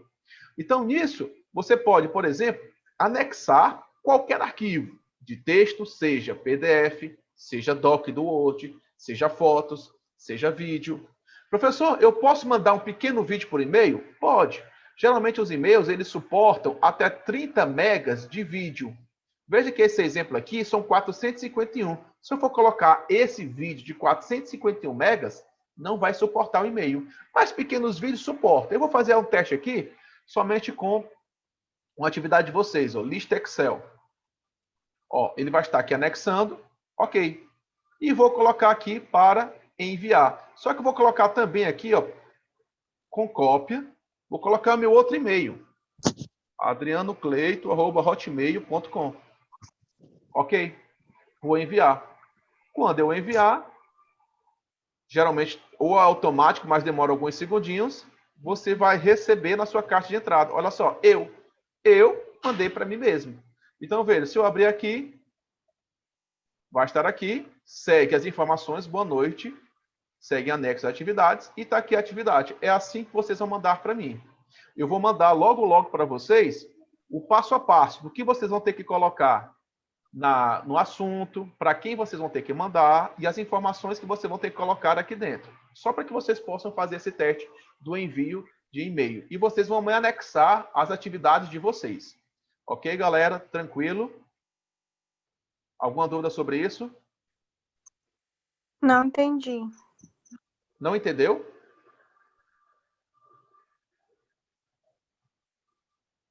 Então, nisso, você pode, por exemplo, anexar qualquer arquivo de texto, seja PDF, seja doc do Word, seja fotos, seja vídeo. Professor, eu posso mandar um pequeno vídeo por e-mail? Pode. Geralmente os e-mails eles suportam até 30 megas de vídeo. Veja que esse exemplo aqui são 451. Se eu for colocar esse vídeo de 451 megas, não vai suportar o e-mail. Mas pequenos vídeos suportam. Eu vou fazer um teste aqui somente com uma atividade de vocês, lista Excel. Ele vai estar aqui anexando, ok. E vou colocar aqui para enviar. Só que eu vou colocar também aqui, com cópia, vou colocar meu outro e-mail, adrianocleito@hotmail.com. Ok, vou enviar. Quando eu enviar, geralmente ou é automático, mas demora alguns segundinhos, você vai receber na sua caixa de entrada. Olha só, eu mandei para mim mesmo. Então, veja, se eu abrir aqui, vai estar aqui, segue as informações, boa noite, segue anexo às atividades, e está aqui a atividade. É assim que vocês vão mandar para mim. Eu vou mandar logo para vocês o passo a passo do que vocês vão ter que colocar no assunto, para quem vocês vão ter que mandar e as informações que vocês vão ter que colocar aqui dentro. Só para que vocês possam fazer esse teste do envio de e-mail. E vocês vão me anexar as atividades de vocês. Ok, galera? Tranquilo? Alguma dúvida sobre isso? Não entendi. Não entendeu?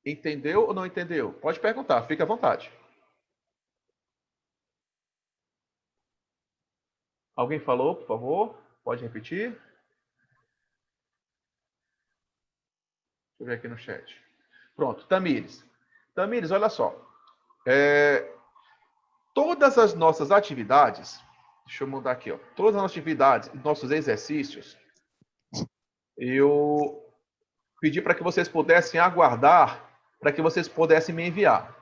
Entendeu ou não entendeu? Pode perguntar, fique à vontade. Alguém falou, por favor? Pode repetir? Deixa eu ver aqui no chat. Pronto, Tamires. Tamires, olha só. Todas as nossas atividades, deixa eu mudar aqui, todas as nossas atividades, nossos exercícios, eu pedi para que vocês pudessem aguardar, para que vocês pudessem me enviar.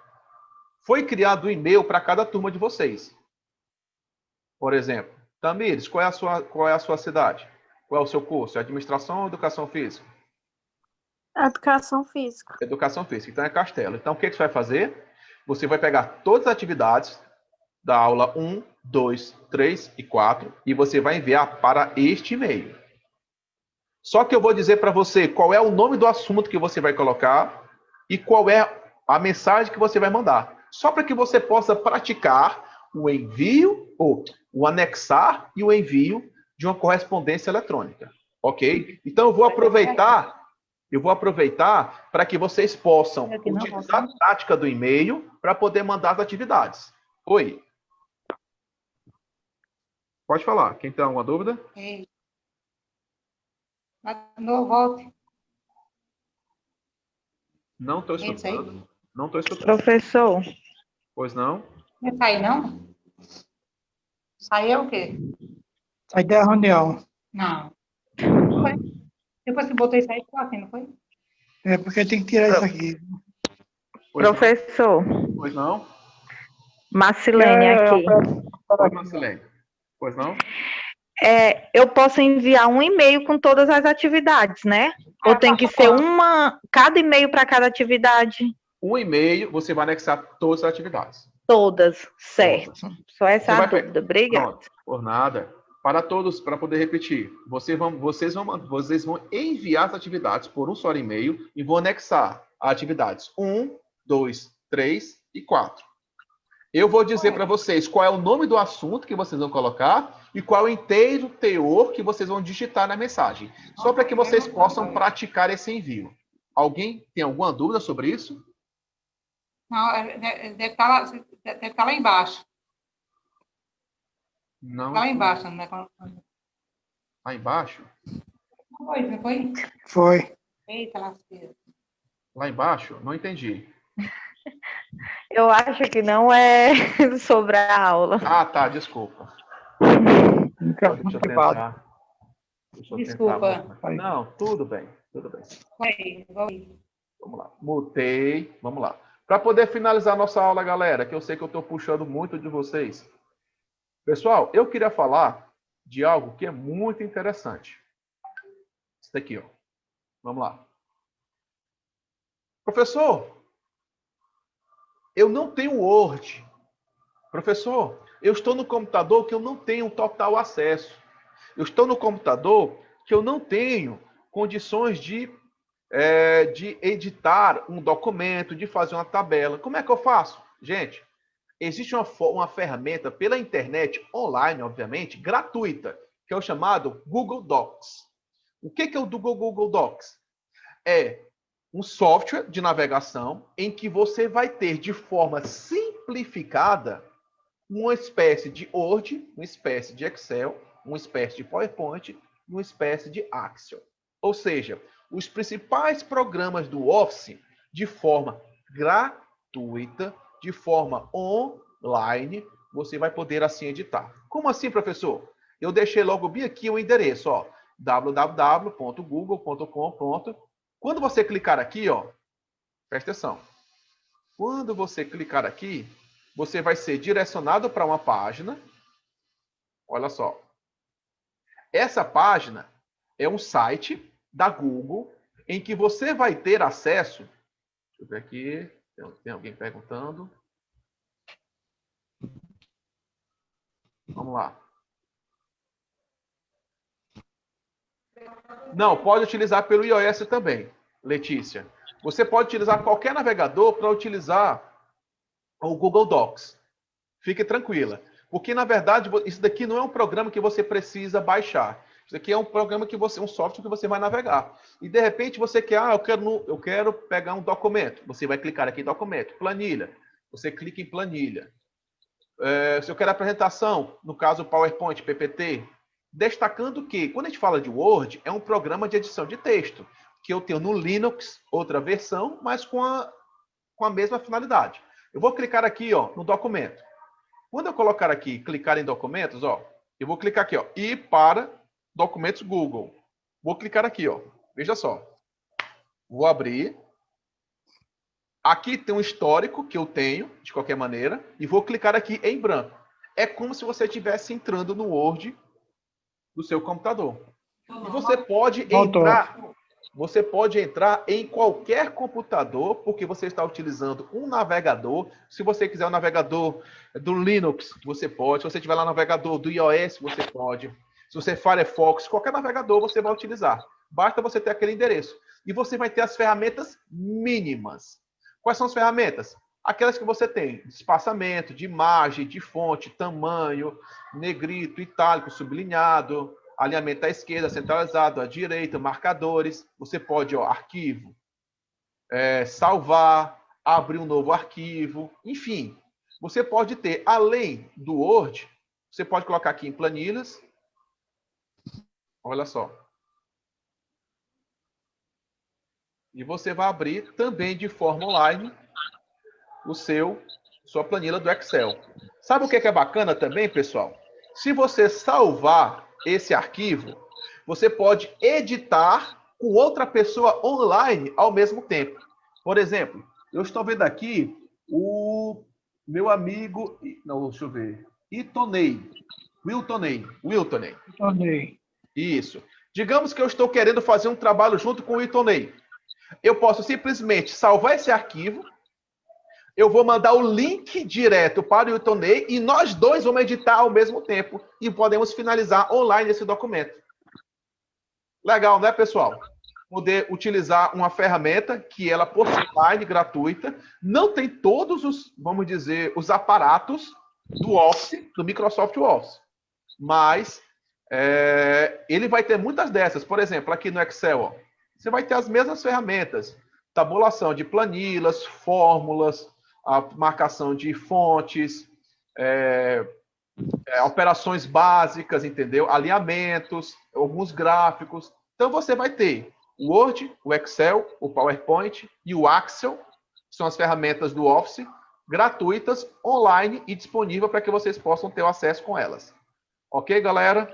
Foi criado um e-mail para cada turma de vocês. Por exemplo, Tamires, qual é a sua cidade? Qual é o seu curso? É administração ou educação física? Educação física. Educação física. Então é Castelo. Então o que você vai fazer? Você vai pegar todas as atividades da aula 1, 2, 3 e 4 e você vai enviar para este e-mail. Só que eu vou dizer para você qual é o nome do assunto que você vai colocar e qual é a mensagem que você vai mandar. Só para que você possa praticar o envio, ou o anexar e o envio de uma correspondência eletrônica. Ok? Então eu vou aproveitar para que vocês possam utilizar a tática do e-mail para poder mandar as atividades. Oi. Pode falar. Quem tem alguma dúvida? No volte. Não estou escutando. Não estou escutando. Professor. Pois não? Não sai, não? Sai é o quê? Sai da reunião. Não. Não foi? Depois que botei sair, ficou assim, não foi? É porque tem que tirar isso aqui. Professor. Pois não? Marcilene aqui. Oi, Marcilene. Pois não? Eu posso enviar um e-mail com todas as atividades, né? Ou tem que ser cada e-mail para cada atividade? Um e-mail, você vai anexar todas as atividades. Todas, certo. Todas. Só essa a dúvida. Obrigada. Pronto, por nada. Para todos, para poder repetir, vocês vão enviar as atividades por um só e-mail e vão anexar atividades 1, 2, 3 e 4. Eu vou dizer para vocês qual é o nome do assunto que vocês vão colocar e qual é o inteiro teor que vocês vão digitar na mensagem. Só para que vocês possam praticar esse envio. Alguém tem alguma dúvida sobre isso? Não, deve estar lá embaixo. Não. Lá embaixo, né? Lá embaixo? Foi, não foi? Foi. Eita, lasqueira. Lá embaixo? Não entendi. Eu acho que não é sobre a aula. Ah, tá, desculpa. Microfone Deixa eu privado. tentar. Deixa eu Desculpa. tentar. Não, tudo bem, tudo bem. Foi, foi. Vamos lá. Mutei. Vamos lá. Para poder finalizar nossa aula, galera, que eu sei que eu estou puxando muito de vocês. Pessoal, eu queria falar de algo que é muito interessante. Isso daqui, ó. Vamos lá. Professor, eu não tenho Word. Professor, eu estou no computador que eu não tenho total acesso. Eu estou no computador que eu não tenho condições de editar um documento, de fazer uma tabela. Como é que eu faço? Gente, existe uma ferramenta pela internet, online, obviamente, gratuita, que é o chamado Google Docs. O que é o do Google Docs? É um software de navegação em que você vai ter de forma simplificada uma espécie de Word, uma espécie de Excel, uma espécie de PowerPoint, uma espécie de Excel. Ou seja, os principais programas do Office de forma gratuita, de forma online, você vai poder assim editar. Como assim, professor? Eu deixei logo bem aqui o endereço, ó, www.google.com. Quando você clicar aqui, ó, presta atenção. Quando você clicar aqui, você vai ser direcionado para uma página. Olha só. Essa página é um site da Google em que você vai ter acesso. Deixa eu ver aqui. Tem alguém perguntando. Vamos lá. Não, pode utilizar pelo iOS também, Letícia. Você pode utilizar qualquer navegador para utilizar o Google Docs. Fique tranquila. Porque, na verdade, isso daqui não é um programa que você precisa baixar. Isso aqui é um programa que um software que você vai navegar. E, de repente, você quer, eu quero pegar um documento. Você vai clicar aqui em documento, planilha. Você clica em planilha. Se eu quero apresentação, no caso, PowerPoint, PPT, destacando que, quando a gente fala de Word, é um programa de edição de texto, que eu tenho no Linux, outra versão, mas com a mesma finalidade. Eu vou clicar aqui, ó, no documento. Quando eu colocar aqui, clicar em documentos, ó, eu vou clicar aqui, ó, e para documentos Google. Vou clicar aqui, ó. Veja só. Vou abrir. Aqui tem um histórico que eu tenho, de qualquer maneira, e vou clicar aqui em branco. É como se você estivesse entrando no Word do seu computador. E você pode entrar em qualquer computador, porque você está utilizando um navegador. Se você quiser um navegador do Linux, você pode. Se você tiver lá um navegador do iOS, você pode. Se você Firefox, qualquer navegador você vai utilizar. Basta você ter aquele endereço. E você vai ter as ferramentas mínimas. Quais são as ferramentas? Aquelas que você tem. Espaçamento, de imagem, de fonte, tamanho, negrito, itálico, sublinhado, alinhamento à esquerda, centralizado, à direita, marcadores. Você pode, ó, arquivo, salvar, abrir um novo arquivo, enfim. Você pode ter, além do Word, você pode colocar aqui em planilhas. Olha só. E você vai abrir também de forma online sua planilha do Excel. Sabe o que é bacana também, pessoal? Se você salvar esse arquivo, você pode editar com outra pessoa online ao mesmo tempo. Por exemplo, eu estou vendo aqui o meu amigo, não, deixa eu ver, Wiltonei. Isso. Digamos que eu estou querendo fazer um trabalho junto com o Wiltonei. Eu posso simplesmente salvar esse arquivo, eu vou mandar o link direto para o Wiltonei e nós dois vamos editar ao mesmo tempo e podemos finalizar online esse documento. Legal, né, pessoal? Poder utilizar uma ferramenta que ela, por ser online, gratuita, não tem todos os, vamos dizer, os aparatos do Office, do Microsoft Office. Mas ele vai ter muitas dessas. Por exemplo, aqui no Excel, ó, você vai ter as mesmas ferramentas. Tabulação de planilhas, fórmulas, a marcação de fontes, operações básicas, entendeu? Alinhamentos, alguns gráficos. Então, você vai ter o Word, o Excel, o PowerPoint e o Axel, que são as ferramentas do Office, gratuitas, online e disponível para que vocês possam ter acesso com elas. Ok, galera?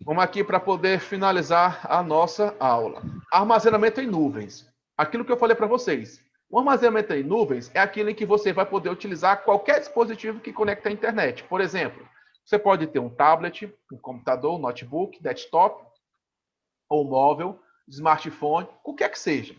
Vamos aqui para poder finalizar a nossa aula. Armazenamento em nuvens. Aquilo que eu falei para vocês. O armazenamento em nuvens é aquilo em que você vai poder utilizar qualquer dispositivo que conecta à internet. Por exemplo, você pode ter um tablet, um computador, um notebook, desktop, ou móvel, smartphone, o que é que seja.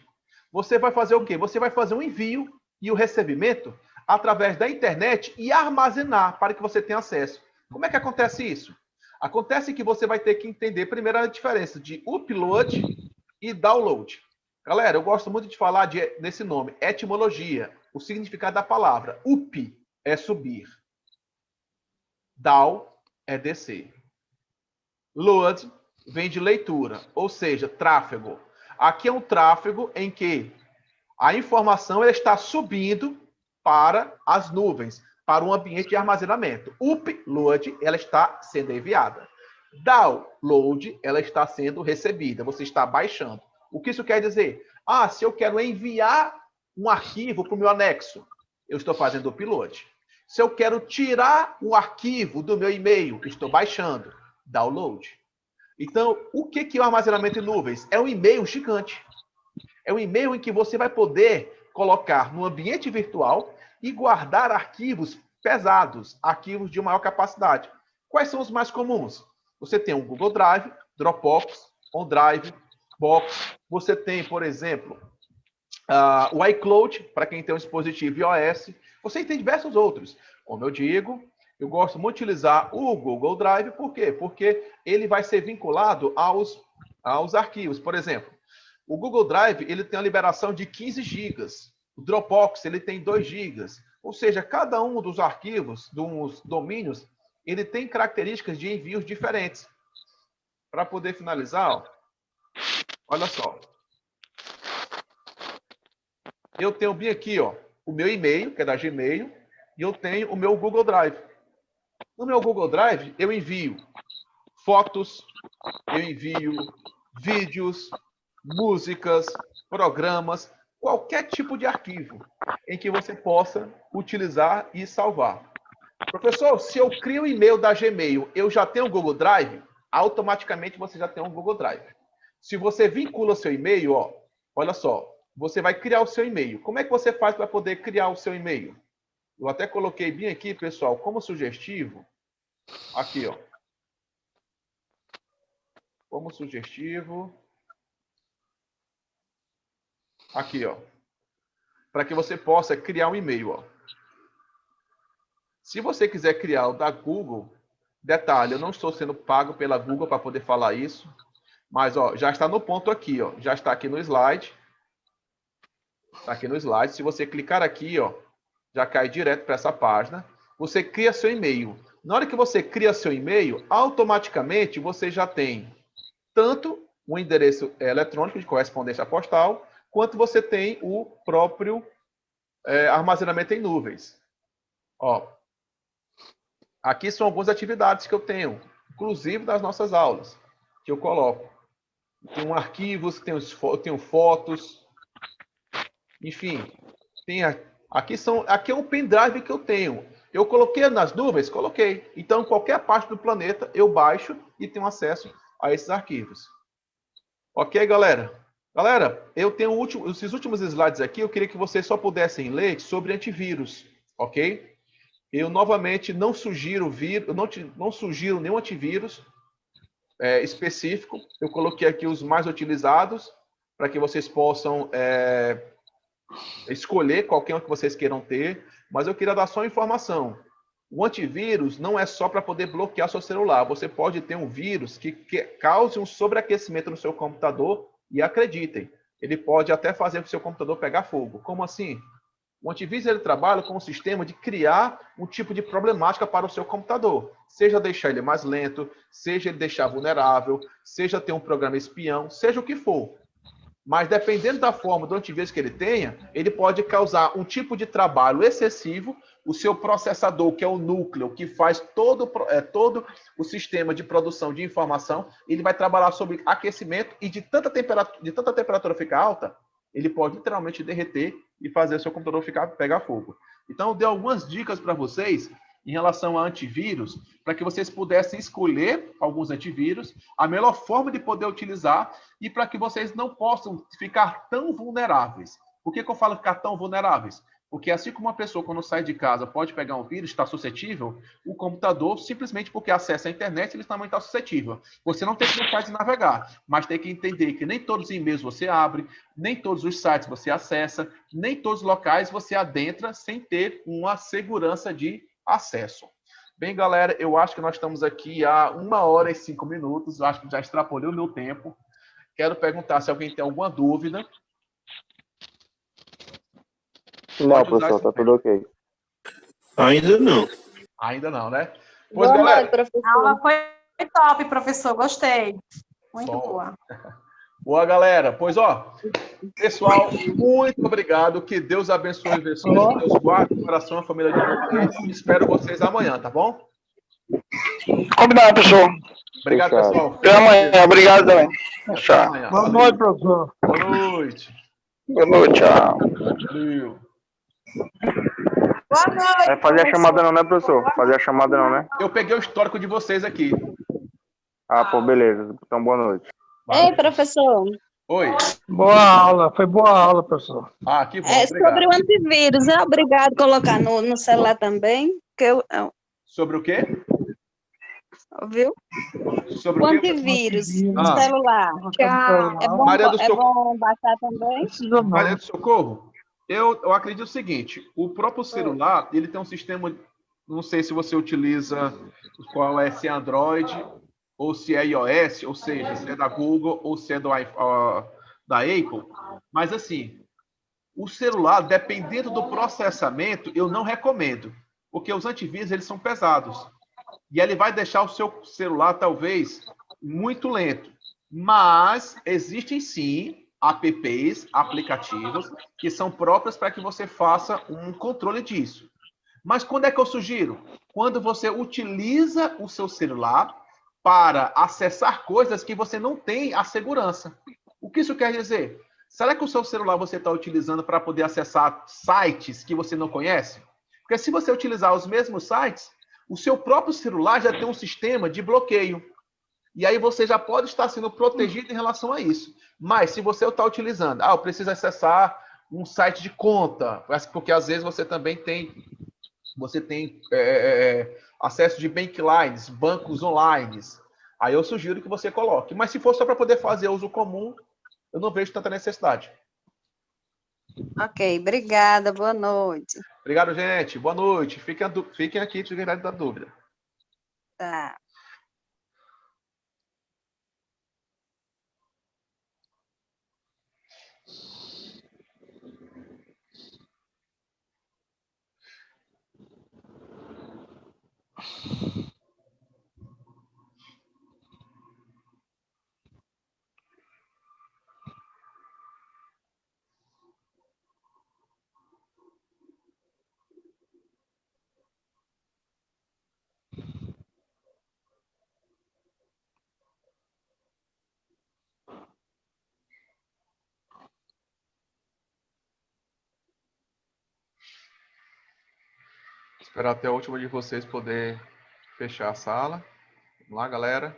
Você vai fazer o quê? Você vai fazer um envio e o recebimento através da internet e armazenar para que você tenha acesso. Como é que acontece isso? Acontece que você vai ter que entender primeiro a diferença de upload e download. Galera, eu gosto muito de falar desse nome, etimologia, o significado da palavra. Up é subir. Down é descer. Load vem de leitura, ou seja, tráfego. Aqui é um tráfego em que a informação ela está subindo para as nuvens, para um ambiente de armazenamento. Upload, ela está sendo enviada. Download, ela está sendo recebida, você está baixando. O que isso quer dizer? Se eu quero enviar um arquivo para o meu anexo, eu estou fazendo upload. Se eu quero tirar um arquivo do meu e-mail, estou baixando. Download. Então, o que é o armazenamento em nuvens? É um e-mail gigante. É um e-mail em que você vai poder colocar no ambiente virtual e guardar arquivos pesados, arquivos de maior capacidade. Quais são os mais comuns? Você tem o Google Drive, Dropbox, OneDrive, Box. Você tem, por exemplo, o iCloud, para quem tem um dispositivo iOS. Você tem diversos outros. Como eu digo, eu gosto muito de utilizar o Google Drive. Por quê? Porque ele vai ser vinculado aos arquivos. Por exemplo, o Google Drive ele tem a liberação de 15 GB. O Dropbox ele tem 2 GB. Ou seja, cada um dos arquivos, dos domínios, ele tem características de envios diferentes. Para poder finalizar, olha só. Eu tenho bem aqui o meu e-mail, que é da Gmail, e eu tenho o meu Google Drive. No meu Google Drive, eu envio fotos, eu envio vídeos, músicas, programas, qualquer tipo de arquivo em que você possa utilizar e salvar. Professor, se eu crio o e-mail da Gmail, eu já tenho o Google Drive? Automaticamente você já tem um Google Drive. Se você vincula seu e-mail, olha só, você vai criar o seu e-mail. Como é que você faz para poder criar o seu e-mail? Eu até coloquei bem aqui, pessoal, como sugestivo. Aqui, como sugestivo. Aqui, para que você possa criar um e-mail, Se você quiser criar o da Google, detalhe, eu não estou sendo pago pela Google para poder falar isso, mas já está no ponto aqui, já está aqui no slide. Está aqui no slide. Se você clicar aqui, já cai direto para essa página. Você cria seu e-mail. Na hora que você cria seu e-mail, automaticamente você já tem tanto um endereço eletrônico de correspondência postal, quanto você tem o próprio armazenamento em nuvens. Aqui são algumas atividades que eu tenho, inclusive das nossas aulas, que eu coloco. Tenho arquivos, tenho fotos, enfim. Aqui é um pendrive que eu tenho. Eu coloquei nas nuvens? Coloquei. Então, em qualquer parte do planeta, eu baixo e tenho acesso a esses arquivos. Ok, galera? Galera, eu tenho esses últimos slides aqui, eu queria que vocês só pudessem ler sobre antivírus, ok? Eu, novamente, não sugiro nenhum antivírus específico. Eu coloquei aqui os mais utilizados, para que vocês possam escolher qualquer um que vocês queiram ter, mas eu queria dar só uma informação. O antivírus não é só para poder bloquear seu celular. Você pode ter um vírus que cause um sobreaquecimento no seu computador e acreditem, ele pode até fazer o seu computador pegar fogo. Como assim? O antivírus ele trabalha com um sistema de criar um tipo de problemática para o seu computador. Seja deixar ele mais lento, seja ele deixar vulnerável, seja ter um programa espião, seja o que for. Mas dependendo da forma do antivírus que ele tenha, ele pode causar um tipo de trabalho excessivo. O seu processador, que é o núcleo, que faz todo o sistema de produção de informação, ele vai trabalhar sobre aquecimento e de tanta temperatura ficar alta, ele pode literalmente derreter e fazer o seu computador pegar fogo. Então, eu dei algumas dicas para vocês em relação a antivírus, para que vocês pudessem escolher alguns antivírus, a melhor forma de poder utilizar e para que vocês não possam ficar tão vulneráveis. Por que eu falo ficar tão vulneráveis? Porque assim como uma pessoa, quando sai de casa, pode pegar um vírus, está suscetível, o computador, simplesmente porque acessa a internet, ele também está suscetível. Você não tem que deixar de navegar, mas tem que entender que nem todos os e-mails você abre, nem todos os sites você acessa, nem todos os locais você adentra sem ter uma segurança de acesso. Bem, galera, eu acho que nós estamos aqui há 1h e 5 minutos. Eu acho que já extrapolei o meu tempo. Quero perguntar se alguém tem alguma dúvida. Não, professor, tá tudo ok. Ainda não. Ainda não, né? Pois, Boa galera. noite, professor. A aula foi top, professor. Gostei. Muito Som. boa. Boa, galera. Pois, pessoal, muito obrigado. Que Deus abençoe vocês. Deus guarde o coração, a família de vocês. Espero vocês amanhã, tá bom? Combinado, professor. Obrigado, Fechado. pessoal. Até amanhã. Obrigado também. Até Tchau. amanhã. Boa noite, professor. Boa noite. Boa noite, tchau. Valeu. Boa noite. É fazer a chamada não, né, professor? Fazer a chamada não, né? Eu peguei o histórico de vocês aqui. Ah, pô, beleza. Então, boa noite. Ei, professor, Oi. Boa aula. Foi boa aula, professor. Ah, que bom. sobre Obrigado. o antivírus, é obrigado colocar no celular também? Sobre o quê? Viu? Sobre O o quê? antivírus Antivírus. no Ah. celular. É bom, Maria do Socorro. bom baixar também? Precisa não. Maria do Socorro, eu acredito o seguinte, o próprio celular, ele tem um sistema, não sei se você utiliza qual é, se é Android ou se é iOS, ou seja, se é da Google ou se é da Apple, mas assim, o celular, dependendo do processamento, eu não recomendo, porque os antivírus, eles são pesados, e ele vai deixar o seu celular, talvez, muito lento, mas existem sim apps, aplicativos, que são próprios para que você faça um controle disso. Mas quando é que eu sugiro? Quando você utiliza o seu celular para acessar coisas que você não tem a segurança. O que isso quer dizer? Será que o seu celular você está utilizando para poder acessar sites que você não conhece? Porque se você utilizar os mesmos sites, o seu próprio celular já tem um sistema de bloqueio. E aí você já pode estar sendo protegido em relação a isso. Mas se você está utilizando, eu preciso acessar um site de conta, porque às vezes você também tem, acesso de banklines, bancos online. Aí eu sugiro que você coloque. Mas se for só para poder fazer uso comum, eu não vejo tanta necessidade. Ok, obrigada, boa noite. Obrigado, gente. Boa noite. Fiquem aqui de verdade da dúvida. Tá. Esperar até o último de vocês poder fechar a sala. Vamos lá, galera.